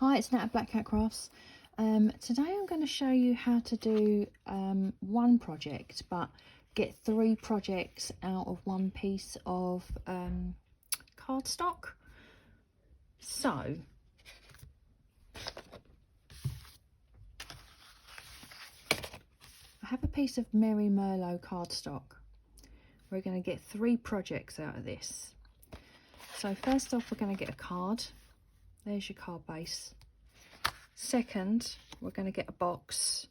Hi, it's Nat at Black Cat Crafts. Today I'm going to show you how to do one project, but get 3 projects out of one piece of cardstock. So, I have a piece of Merry Merlot cardstock. We're going to get 3 projects out of this. So first off, we're going to get a card. There's your card base. Second, we're going to get a box.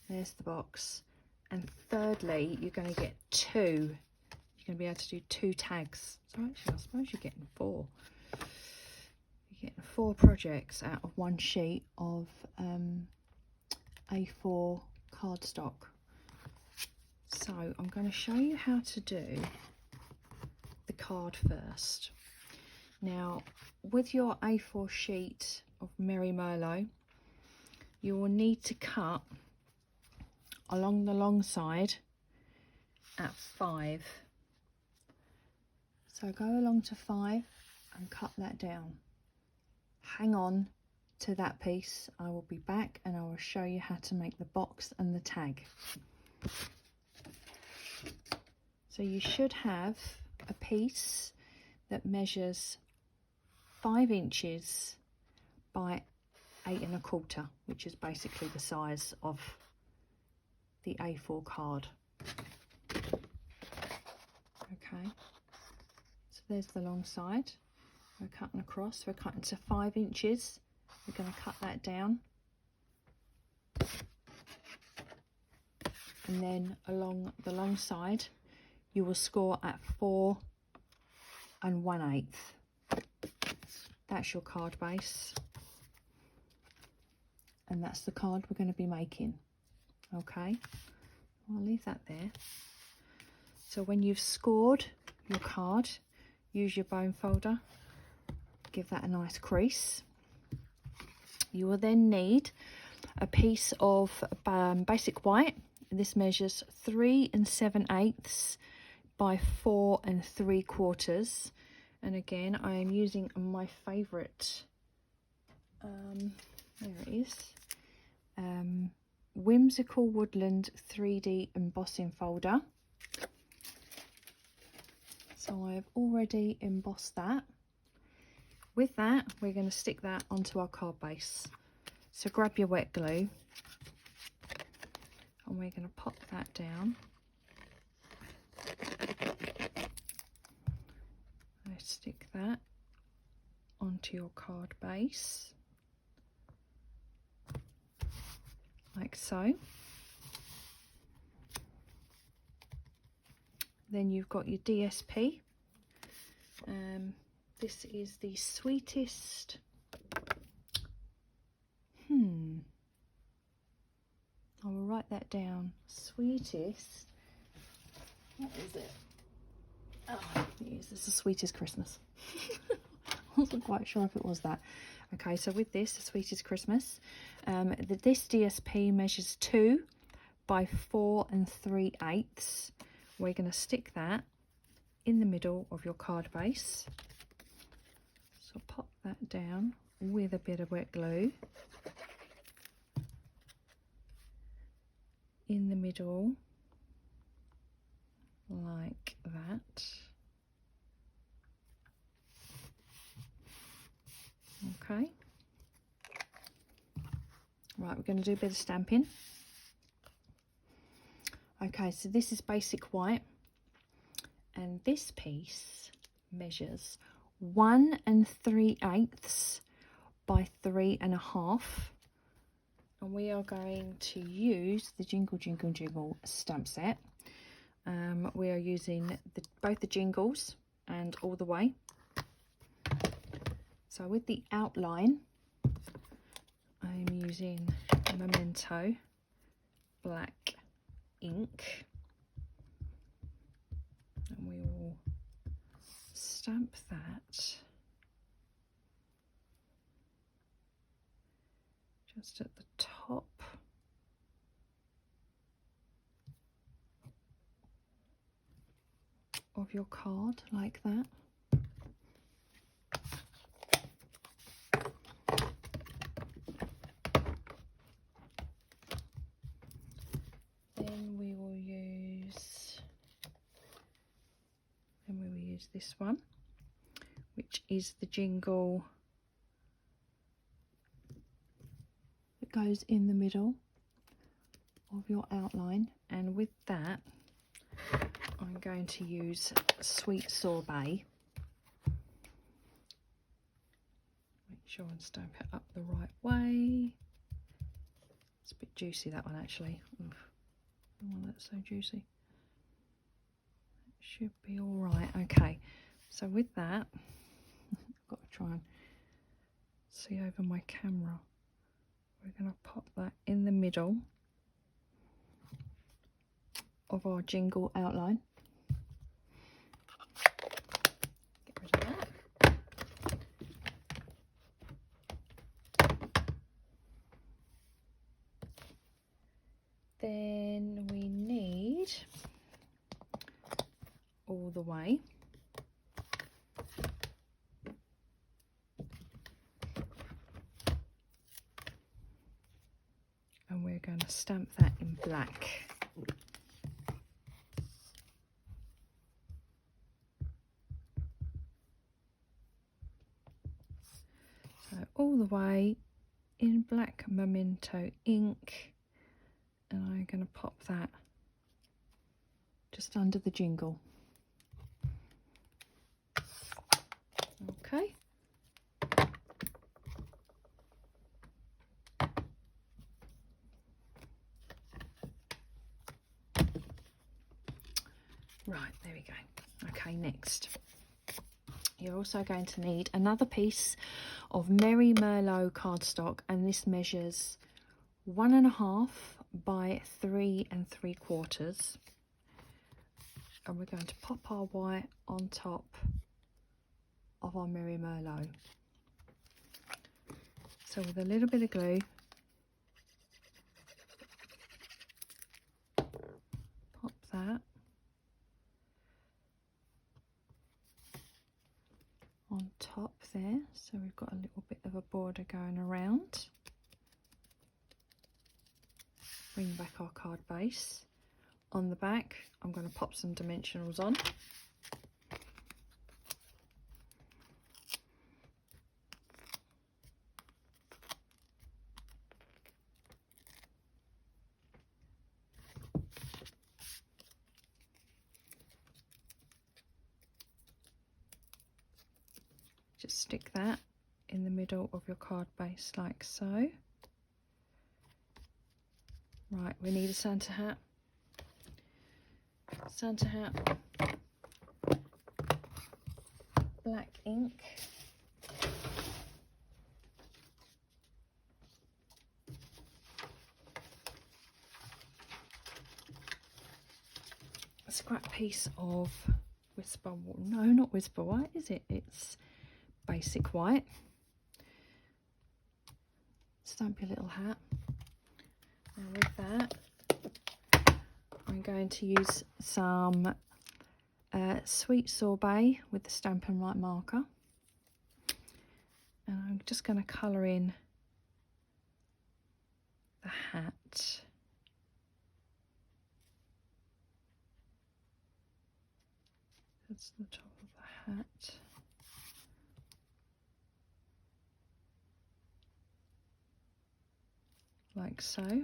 There's the box. And thirdly, you're going to get 2. You're going to be able to do 2 tags. So actually, I suppose you're getting 4. You're getting 4 projects out of one sheet of A4 cardstock. So I'm going to show you how to do the card first. Now, with your A4 sheet of Merry Merlot, you will need to cut along the long side at 5. So go along to 5 and cut that down. Hang on to that piece. I will be back and I will show you how to make the box and the tag. So you should have a piece that measures 5 inches by 8 1/4, which is basically the size of the A4 card. Okay, so there's the long side. We're cutting across, we're cutting to 5 inches. We're going to cut that down. And then along the long side, you will score at 4 1/8. That's your card base. And that's the card we're going to be making. Okay, I'll leave that there. So when you've scored your card, use your bone folder, give that a nice crease. You will then need a piece of basic white. This measures 3 7/8 by 4 3/4. And again, I am using my favourite, there it is, Whimsical Woodland 3D embossing folder. So I have already embossed that. With that, we're going to stick that onto our card base. So grab your wet glue and we're going to pop that down. Stick that onto your card base like so. Then you've got your DSP. This is the sweetest, I will write that down. Sweetest, what is it? Oh, yes, this is the Sweetest Christmas. I wasn't quite sure if it was that. Okay, so with this, the Sweetest Christmas, this DSP measures 2 by 4 3/8. We're going to stick that in the middle of your card base. So pop that down with a bit of wet glue in the middle, like that. Okay. Right, we're going to do a bit of stamping. Okay, so this is basic white. And this piece measures 1 3/8 by 3 1/2. And we are going to use the Jingle, Jingle, Jingle stamp set. We are using both the jingles and all the way. So with the outline, I'm using Memento black ink. And we will stamp that just at the top. Of your card like that. this one, which is the Jingle that goes in the middle of your outline, and with that I'm going to use Sweet Sorbet. Make sure and stamp it up the right way. It's a bit juicy, that one, actually. Oof, I don't want that so juicy. It should be all right. Okay, so with that, I've got to try and see over my camera. We're going to pop that in the middle of our Jingle outline. Get rid of that. Then we need all the way. And we're going to stamp that in black. So all the way in black Memento ink, and I'm going to pop that just under the Jingle. Okay. Right, there we go. Okay, next. You're also going to need another piece of Merry Merlot cardstock, and this measures 1.5 by 3 3/4. And we're going to pop our white on top of our Merry Merlot. So with a little bit of glue, pop that on top there, so we've got a little bit of a border going around. Bring back our card base. On the back, I'm going to pop some dimensionals on. Just stick that in the middle of your card base like so. Right, we need a Santa hat. Santa hat, black ink, a scrap piece of Whisper, no, not Whisper White, is it? It's basic white. Stamp your little hat. And with that, I'm going to use some Sweet Sorbet with the Stampin' White marker, and I'm just going to colour in the hat. That's the top of the hat. Like so.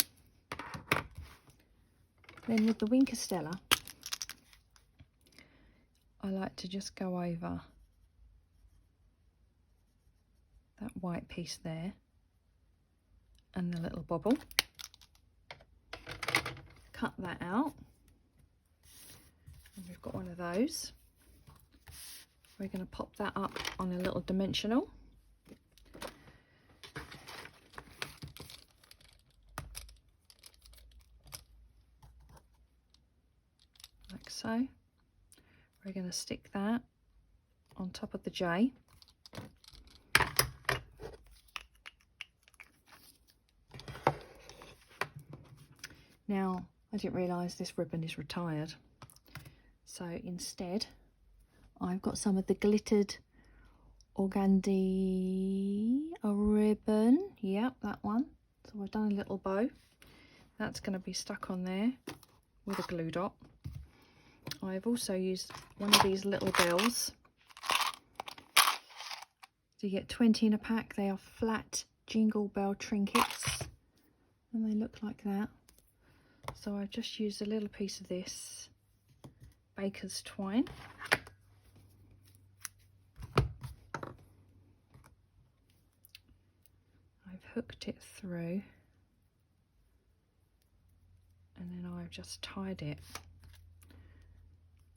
Then with the Wink of Stella, I like to just go over that white piece there and the little bobble. Cut that out. And we've got one of those. We're going to pop that up on a little dimensional. Like so. We're going to stick that on top of the J. Now, I didn't realise this ribbon is retired. So instead, I've got some of the glittered organdy ribbon. Yep, that one. So we've done a little bow. That's going to be stuck on there with a glue dot. I've also used one of these little bells So you get 20 in a pack. They are flat Jingle Bell trinkets, and they look like that. So I've just used a little piece of this baker's twine. I've hooked it through, and then I've just tied it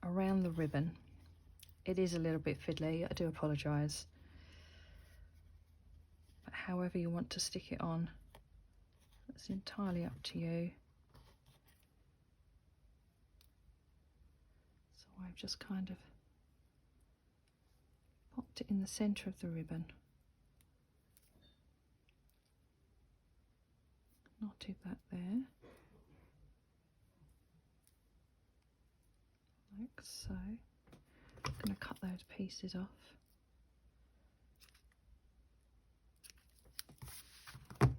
around the ribbon. It is a little bit fiddly, I do apologise, but however you want to stick it on, it's entirely up to you. So I've just kind of popped it in the centre of the ribbon, knotted that there, like so. I'm going to cut those pieces off. And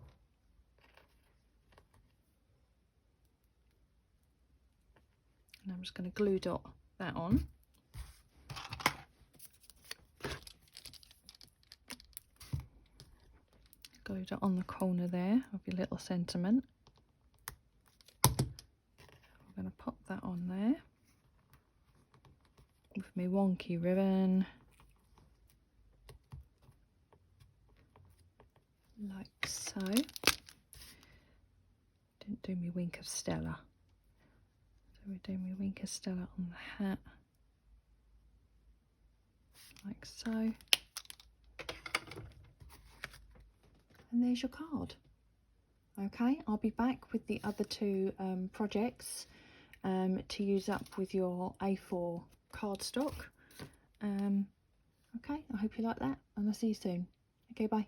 I'm just going to glue dot that on. Glue dot on the corner there of your little sentiment. I'm going to pop that on there with my wonky ribbon, like so. Didn't do my wink of Stella, so we're doing my wink of Stella on the hat, like so. And there's your card. Okay, I'll be back with the other two projects to use up with your A4 cardstock. Okay, I hope you like that, and I'll see you soon. Okay, bye.